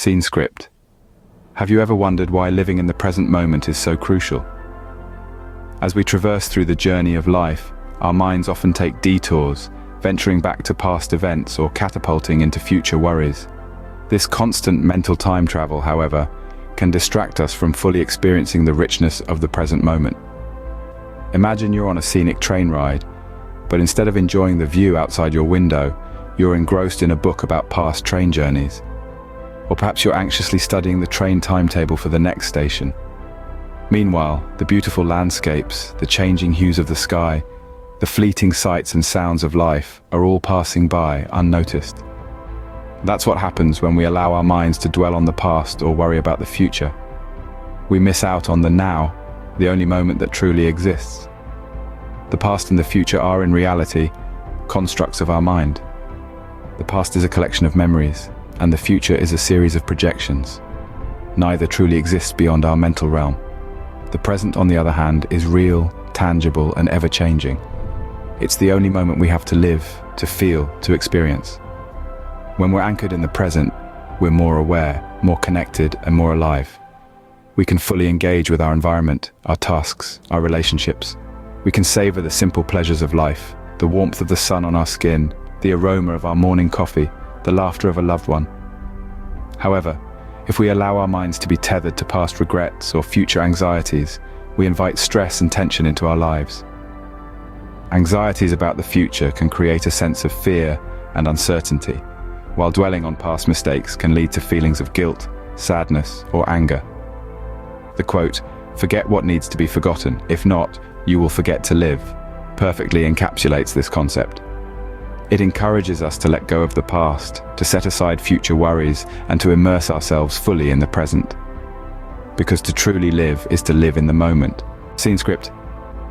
Scene script. Have you ever wondered why living in the present moment is so crucial? As we traverse through the journey of life, our minds often take detours, venturing back to past events or catapulting into future worries. This constant mental time travel, however, can distract us from fully experiencing the richness of the present moment. Imagine you're on a scenic train ride, but instead of enjoying the view outside your window, you're engrossed in a book about past train journeys. Or perhaps you're anxiously studying the train timetable for the next station. Meanwhile, the beautiful landscapes, the changing hues of the sky, the fleeting sights and sounds of life are all passing by unnoticed. That's what happens when we allow our minds to dwell on the past or worry about the future. We miss out on the now, the only moment that truly exists. The past and the future are, in reality, constructs of our mind. The past is a collection of memories, and the future is a series of projections. Neither truly exists beyond our mental realm. The present, on the other hand, is real, tangible, and ever-changing. It's the only moment we have to live, to feel, to experience. When we're anchored in the present, we're more aware, more connected, and more alive. We can fully engage with our environment, our tasks, our relationships. We can savor the simple pleasures of life, the warmth of the sun on our skin, the aroma of our morning coffee, the laughter of a loved one. However, if we allow our minds to be tethered to past regrets or future anxieties, we invite stress and tension into our lives. Anxieties about the future can create a sense of fear and uncertainty, while dwelling on past mistakes can lead to feelings of guilt, sadness, or anger. The quote, "Forget what needs to be forgotten, if not, you will forget to live," perfectly encapsulates this concept. It encourages us to let go of the past, to set aside future worries, and to immerse ourselves fully in the present. Because to truly live is to live in the moment. Scene script.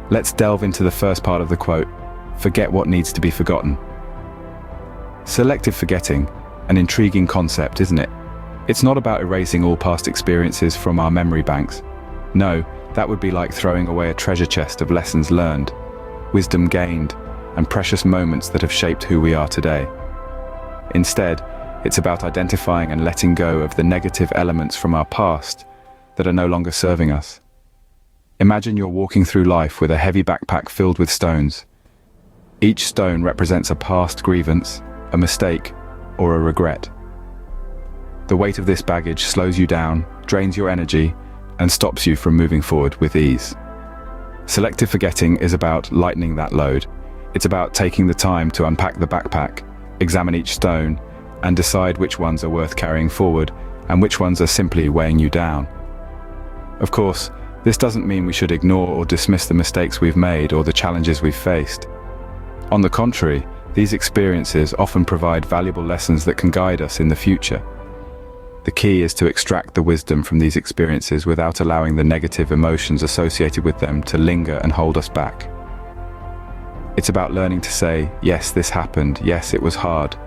Let's delve into the first part of the quote, "Forget what needs to be forgotten." Selective forgetting, an intriguing concept, isn't it? It's not about erasing all past experiences from our memory banks. No, that would be like throwing away a treasure chest of lessons learned, wisdom gained, and precious moments that have shaped who we are today. Instead, it's about identifying and letting go of the negative elements from our past that are no longer serving us. Imagine you're walking through life with a heavy backpack filled with stones. Each stone represents a past grievance, a mistake, or a regret. The weight of this baggage slows you down, drains your energy, and stops you from moving forward with ease. Selective forgetting is about lightening that load. It's about taking the time to unpack the backpack, examine each stone, and decide which ones are worth carrying forward and which ones are simply weighing you down. Of course, this doesn't mean we should ignore or dismiss the mistakes we've made or the challenges we've faced. On the contrary, these experiences often provide valuable lessons that can guide us in the future. The key is to extract the wisdom from these experiences without allowing the negative emotions associated with them to linger and hold us back. It's about learning to say, yes, this happened, yes, it was hard,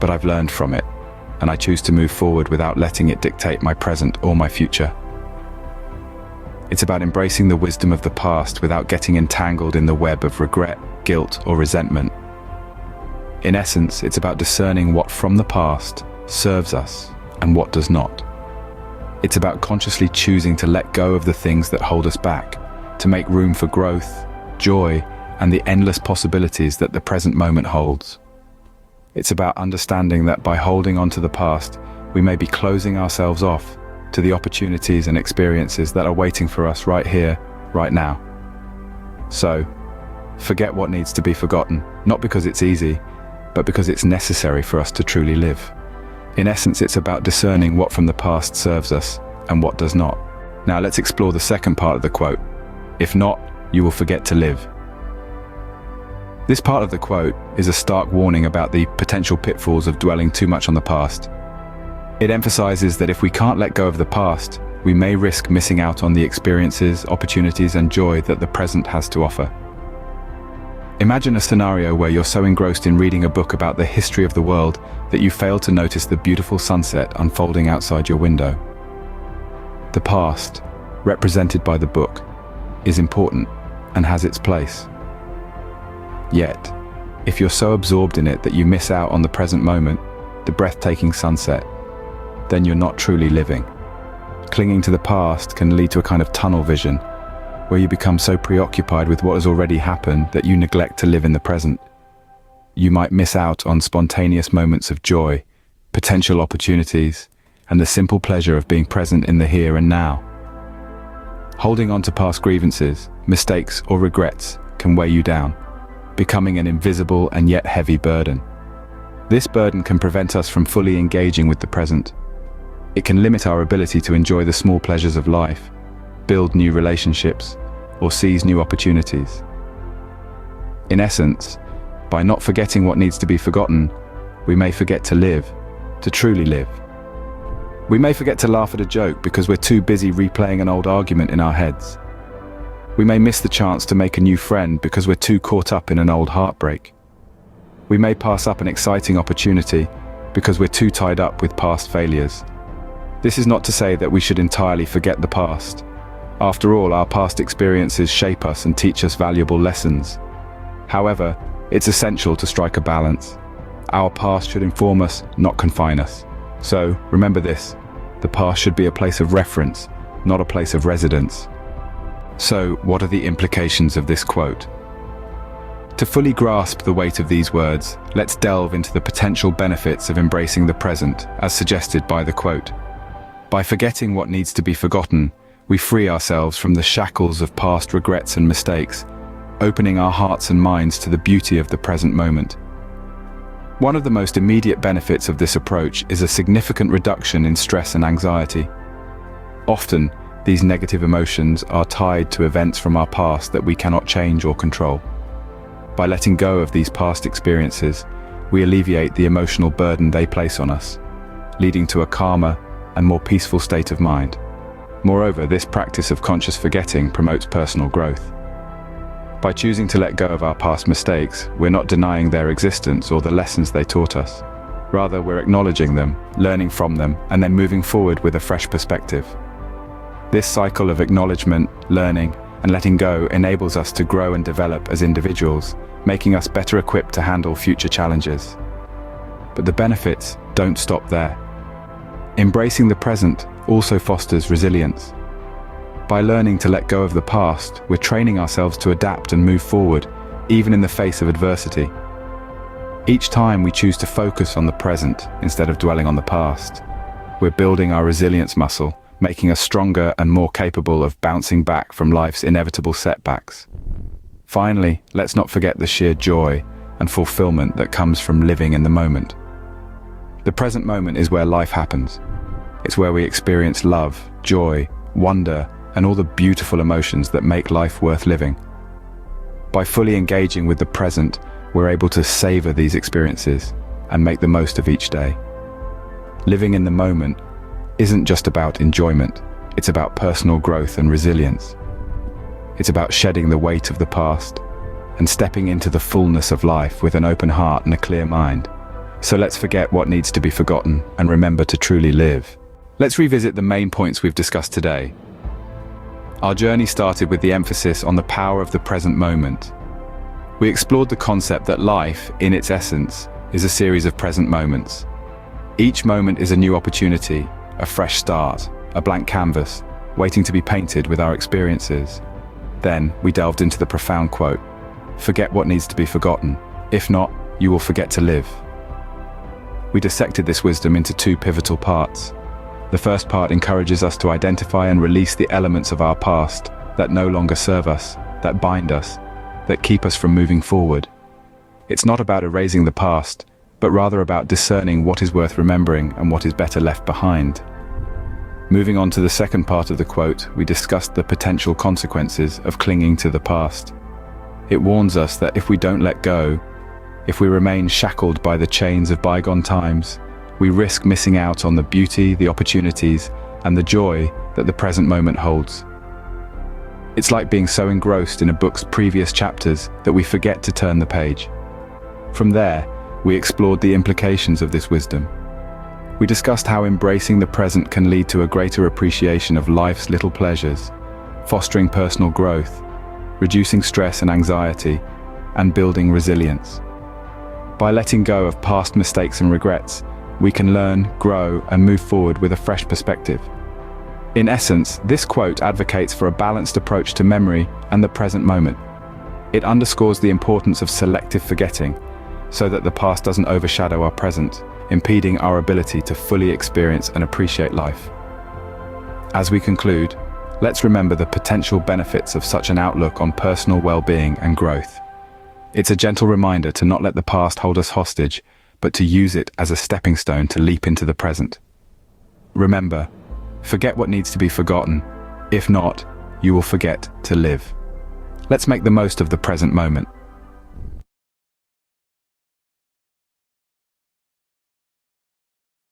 but I've learned from it, and I choose to move forward without letting it dictate my present or my future. It's about embracing the wisdom of the past without getting entangled in the web of regret, guilt, or resentment. In essence, it's about discerning what from the past serves us and what does not. It's about consciously choosing to let go of the things that hold us back, to make room for growth, joy, and the endless possibilities that the present moment holds. It's about understanding that by holding on to the past, we may be closing ourselves off to the opportunities and experiences that are waiting for us right here, right now. So, forget what needs to be forgotten, not because it's easy, but because it's necessary for us to truly live. In essence, it's about discerning what from the past serves us and what does not. Now let's explore the second part of the quote. If not, you will forget to live. This part of the quote is a stark warning about the potential pitfalls of dwelling too much on the past. It emphasizes that if we can't let go of the past, we may risk missing out on the experiences, opportunities, and joy that the present has to offer. Imagine a scenario where you're so engrossed in reading a book about the history of the world that you fail to notice the beautiful sunset unfolding outside your window. The past, represented by the book, is important and has its place. Yet, if you're so absorbed in it that you miss out on the present moment, the breathtaking sunset, then you're not truly living. Clinging to the past can lead to a kind of tunnel vision, where you become so preoccupied with what has already happened that you neglect to live in the present. You might miss out on spontaneous moments of joy, potential opportunities, and the simple pleasure of being present in the here and now. Holding on to past grievances, mistakes, or regrets can weigh you down, becoming an invisible and yet heavy burden. This burden can prevent us from fully engaging with the present. It can limit our ability to enjoy the small pleasures of life, build new relationships, or seize new opportunities. In essence, by not forgetting what needs to be forgotten, we may forget to live, to truly live. We may forget to laugh at a joke because we're too busy replaying an old argument in our heads. We may miss the chance to make a new friend because we're too caught up in an old heartbreak. We may pass up an exciting opportunity because we're too tied up with past failures. This is not to say that we should entirely forget the past. After all, our past experiences shape us and teach us valuable lessons. However, it's essential to strike a balance. Our past should inform us, not confine us. So, remember this: the past should be a place of reference, not a place of residence. So, what are the implications of this quote? To fully grasp the weight of these words, let's delve into the potential benefits of embracing the present, as suggested by the quote. By forgetting what needs to be forgotten, we free ourselves from the shackles of past regrets and mistakes, opening our hearts and minds to the beauty of the present moment. One of the most immediate benefits of this approach is a significant reduction in stress and anxiety. Often, these negative emotions are tied to events from our past that we cannot change or control. By letting go of these past experiences, we alleviate the emotional burden they place on us, leading to a calmer and more peaceful state of mind. Moreover, this practice of conscious forgetting promotes personal growth. By choosing to let go of our past mistakes, we're not denying their existence or the lessons they taught us. Rather, we're acknowledging them, learning from them, and then moving forward with a fresh perspective. This cycle of acknowledgement, learning, and letting go enables us to grow and develop as individuals, making us better equipped to handle future challenges. But the benefits don't stop there. Embracing the present also fosters resilience. By learning to let go of the past, we're training ourselves to adapt and move forward, even in the face of adversity. Each time we choose to focus on the present instead of dwelling on the past, we're building our resilience muscle, making us stronger and more capable of bouncing back from life's inevitable setbacks. Finally, let's not forget the sheer joy and fulfillment that comes from living in the moment. The present moment is where life happens. It's where we experience love, joy, wonder, and all the beautiful emotions that make life worth living. By fully engaging with the present, we're able to savor these experiences and make the most of each day. Living in the moment isn't just about enjoyment, it's about personal growth and resilience. It's about shedding the weight of the past and stepping into the fullness of life with an open heart and a clear mind. So let's forget what needs to be forgotten and remember to truly live. Let's revisit the main points we've discussed today. Our journey started with the emphasis on the power of the present moment. We explored the concept that life, in its essence, is a series of present moments. Each moment is a new opportunity, a fresh start, a blank canvas, waiting to be painted with our experiences. Then, we delved into the profound quote, "Forget what needs to be forgotten. If not, you will forget to live." We dissected this wisdom into two pivotal parts. The first part encourages us to identify and release the elements of our past that no longer serve us, that bind us, that keep us from moving forward. It's not about erasing the past, but rather about discerning what is worth remembering and what is better left behind. Moving on to the second part of the quote, we discussed the potential consequences of clinging to the past. It warns us that if we don't let go, if we remain shackled by the chains of bygone times, we risk missing out on the beauty, the opportunities, and the joy that the present moment holds. It's like being so engrossed in a book's previous chapters that we forget to turn the page. From there, we explored the implications of this wisdom. We discussed how embracing the present can lead to a greater appreciation of life's little pleasures, fostering personal growth, reducing stress and anxiety, and building resilience. By letting go of past mistakes and regrets, we can learn, grow, and move forward with a fresh perspective. In essence, this quote advocates for a balanced approach to memory and the present moment. It underscores the importance of selective forgetting, so that the past doesn't overshadow our present, impeding our ability to fully experience and appreciate life. As we conclude, let's remember the potential benefits of such an outlook on personal well-being and growth. It's a gentle reminder to not let the past hold us hostage, but to use it as a stepping stone to leap into the present. Remember, forget what needs to be forgotten. If not, you will forget to live. Let's make the most of the present moment.